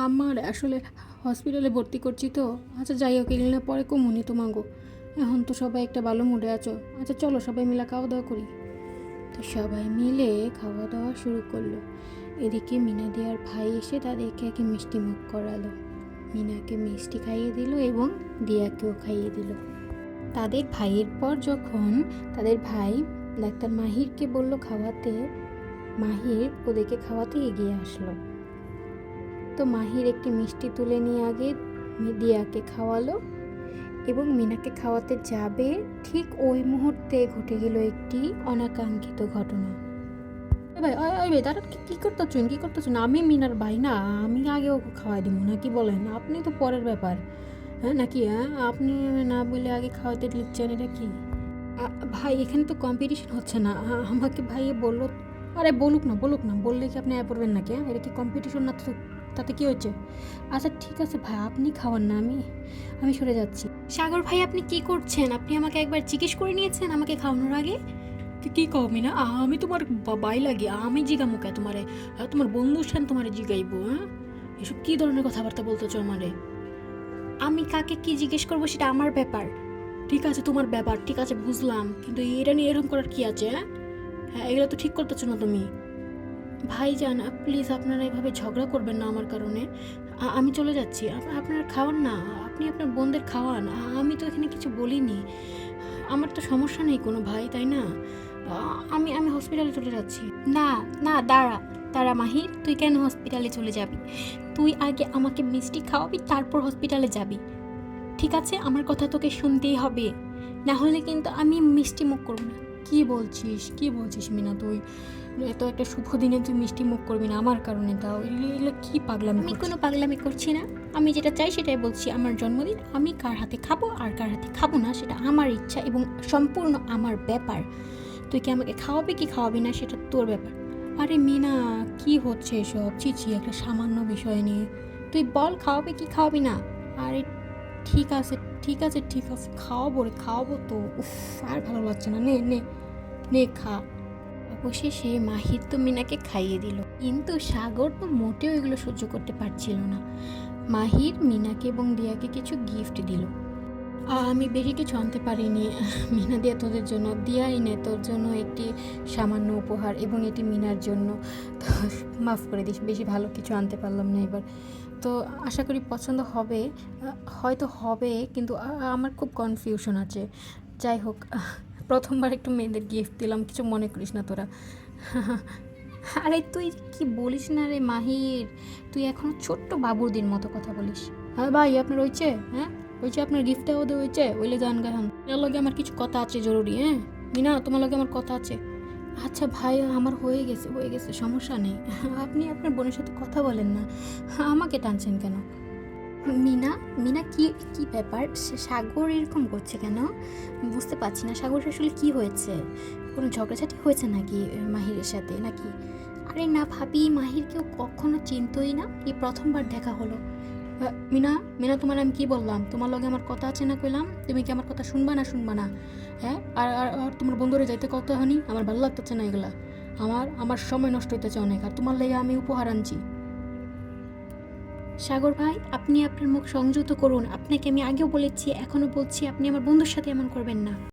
আমার আসলে হসপিটালে ভর্তি করছি তো। আচ্ছা যাই হোক, এগুলো পরে কমুনি তোমাগো। এখন তো সবাই একটা ভালো মুডে আছো। আচ্ছা চলো সবাই মিলে খাওয়া দাওয়া করি। তো সবাই মিলে খাওয়া দাওয়া শুরু করলো। এদিকে মিনা দিয়ার ভাই এসে তাদেরকে একে মিষ্টি মুখ করালো। মিনাকে মিষ্টি খাইয়ে দিল এবং দিয়াকেও খাইয়ে দিল। তাদের ভাইয়ের পর যখন তাদের ভাই ডাক্তার মাহিরকে বলল খাওয়াতে, মাহির ওদেরকে খাওয়াতে এগিয়ে আসলো। তো মাহির একটি মিষ্টি তুলে নিয়ে আগে দিয়াকে খাওয়ালো এবং মিনাকে খাওয়াতে যাবে, ঠিক ওই মুহূর্তে ঘটে গেল একটি অনাকাঙ্ক্ষিত ঘটনা। ভাই ভাই দাদা কী করতেছেন? আমি মিনার ভাই না, আমি আগে ওকে খাওয়াই দিব না, কি বলেন? আপনি তো পরের ব্যাপার। হ্যাঁ নাকি? হ্যাঁ আপনি না বলে আগে খাওয়াতে লিখছেন, এটা কি? ভাই এখানে তো কম্পিটিশন হচ্ছে না, আমাকে ভাইয়ে বললো। আরে বলুক না, বললে কি আপনি পড়বেন নাকি? হ্যাঁ এটা কি কম্পিটিশন না? তো তাতে কি হচ্ছে? আচ্ছা ঠিক আছে ভাই, আপনি খাওয়ান না, আমি সরে যাচ্ছি। সাগর ভাই আপনি কি করছেন? আপনি আমাকে একবার জিজ্ঞেস করে নিয়েছেন আমাকে খাওয়ানোর আগে? কি কমি না, আমি তোমার বাই লাগে, আমি জিগামো কে তোমারে? তোমার বন্ধু সেন তোমারে জিগাইবো? হ্যাঁ এসব কি ধরনের কথাবার্তা বলতেছো আমারে? আমি কাকে কি জিজ্ঞেস করবো সেটা আমার ব্যাপার। ঠিক আছে তোমার ব্যাপার, ঠিক আছে বুঝলাম, কিন্তু এটা নিয়ে এরকম করার কি আছে? হ্যাঁ হ্যাঁ এগুলো তো ঠিক করতেছো না তুমি। ভাইজান প্লিজ আপনারা এভাবে ঝগড়া করবেন না আমার কারণে। আমি চলে যাচ্ছি, আপনারা খাওয়ান না, আপনি আপনার বোনদের খাওয়ান, আমি তো এখানে কিছু বলিনি। আমার তো সমস্যা নেই কোনো ভাই, তাই না? আমি হসপিটালে চলে যাচ্ছি। না না, দাঁড়া দাঁড়া মাহির, তুই কেন হসপিটালে চলে যাবি? তুই আগে আমাকে মিষ্টি খাওয়াবি, তারপর হসপিটালে যাবি। ঠিক আছে, আমার কথা তোকে শুনতেই হবে, না হলে কিন্তু আমি মিষ্টি মুখ করবো না। কি বলছিস মিনা তুই? এত একটা শুভ দিনে তুই মিষ্টি মুখ করবি না আমার কারণে? তাও এগুলো কি পাগলামি? আমি কোনো পাগলামি করছি না, আমি যেটা চাই সেটাই বলছি। আমার জন্মদিন, আমি কার হাতে খাবো আর কার হাতে খাবো না সেটা আমার ইচ্ছা এবং সম্পূর্ণ আমার ব্যাপার। তুই কি আমাকে খাওয়াবি কি খাওয়াবি না সেটা তোর ব্যাপার। আরে মিনা, কি হচ্ছে এসব? চিচি, একটা সামান্য বিষয় নিয়ে তুই বল খাওয়াবি কি খাওয়াবি না? আরে ঠিক আছে ঠিক আছে, খাওয়াবো তো। উফ, আর ভালো লাগছে না, নে নে নে খা। অবশেষে মাহির তো মিনাকে খাইয়ে দিল, কিন্তু সাগর তো মোটেও এগুলো সহ্য করতে পারছিল না। মাহির মিনাকে এবং দিয়াকে কিছু গিফট দিল। আমি বেশি কিছু আনতে পারিনি মিনা দিয়া, তোদের জন্য। দিয়া এনে তোর জন্য একটি সামান্য উপহার এবং এটি মিনার জন্য। তো মাফ করে দিস, বেশি ভালো কিছু আনতে পারলাম না এবার। তো আশা করি পছন্দ হবে, হয়তো হবে, কিন্তু আমার খুব কনফিউশন আছে। যাই হোক, প্রথমবার একটু মেয়েদের গিফট দিলাম, কিছু মনে করিস না তোরা। আরে তুই কি বলিস না রে মাহির, তুই এখনো ছোট্ট বাবুদির মতো কথা বলিস। হ্যাঁ ভাই আপনার হয়েছে? হ্যাঁ হয়েছে, আপনার গিফটটা ওদের হয়েছে? ওইলে যান গাহান, এর লগে আমার কিছু কথা আছে জরুরি। হ্যাঁ মিনা, তোমার লগে আমার কথা আছে। আচ্ছা ভাই, আমার হয়ে গেছে, সমস্যা নেই। আপনি আপনার বোনের সাথে কথা বলেন না, আমাকে টানছেন কেন? মিনা, মিনা কি কি ব্যাপার? সাগর এরকম করছে কেন? বুঝতে পারছি না, সাগর আসলে কি হয়েছে? কোনো ঝগড়াঝাটি হয়েছে নাকি মাহিরের সাথে নাকি? আরে না ভাবি, মাহির কেউ কখনো চিনতই না, এই প্রথমবার দেখা হলো। মিনা, মিনা, তোমার আমি কি বললাম? তোমার লগে আমার কথা আছে না কইলাম? তুমি কি আমার কথা শুনবা না? হ্যাঁ আর তোমার বন্ধুরে যাইতে কত হানি, আমার ভালো লাগতেছে না এগুলা। আমার সময় নষ্ট হইতেছে অনেক, আর তোমার লেগে আমি উপহার আনছি। সাগর ভাই, আপনি আপনার মুখ সংযত করুন, আপনাকে আমি আগেও বলেছি, এখনও বলছি, আপনি আমার বন্ধুর সাথে এমন করবেন না।